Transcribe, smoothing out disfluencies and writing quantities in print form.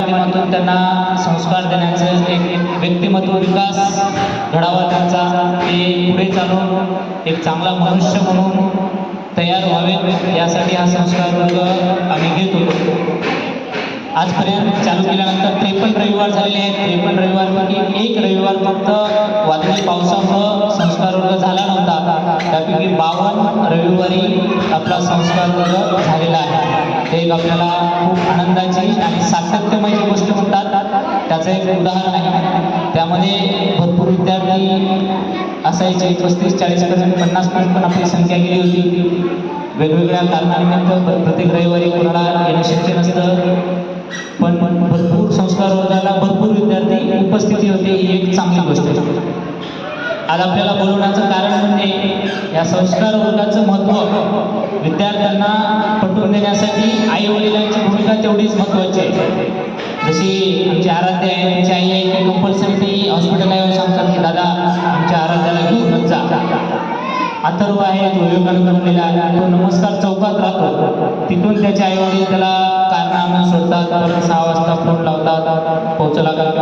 माध्यमातून त्यांना संस्कार देण्याचं एक व्यक्तिमत्व विकास घडावा त्यांचा, ते पुढे चालून एक चांगला मनुष्य म्हणून तयार व्हावे यासाठी हा संस्कार वर्ग आम्ही घेत होतो. आजपर्यंत चालू केल्यानंतर 53 रविवार झालेले आहेत. 53 रविवारपैकी एक रविवार फक्त वादळी पावसामुळं संस्कार वर्ग झाला नव्हता. त्यापैकी 52 रविवारी आपला संस्कार वर्ग झालेला आहे. ते एक आपल्याला खूप आनंदाची आणि सातत्यमय गोष्ट म्हणतात त्याचं एक उदाहरण आहे. त्यामध्ये भरपूर विद्यार्थी असायचे, 35-40पर्यंत 50पर्यंत पण आपली संख्या गेली होती. वेगवेगळ्या कारणानिमित्त प्रत्येक रविवारी कोणाला येणं शक्य नसतं, पण भरपूर संस्कार वर्गाला भरपूर विद्यार्थी उपस्थिती होते. ही एक चांगली गोष्ट आहे. आज आपल्याला बोलवण्याचं कारण म्हणजे या संस्कार वर्गाचं महत्त्व विद्यार्थ्यांना पटवून देण्यासाठी आई वडिलांची भूमिका तेवढीच महत्त्वाची आहे. जशी आमची आराध्य आहे, त्यांची आई आहे की कंपल्सरी ती हॉस्पिटलला येऊन सांगतात की दादा आमच्या आराध्याला घेऊनच जा. अथर्व आहे, तो विवेकानंद बनलेला आहे, तो नमस्कार चौकात राहतो. तिथून त्याचे आई वडील त्याला कारण आणून सोडतात. 6 वाजता फोन लावतात, पोहोचला का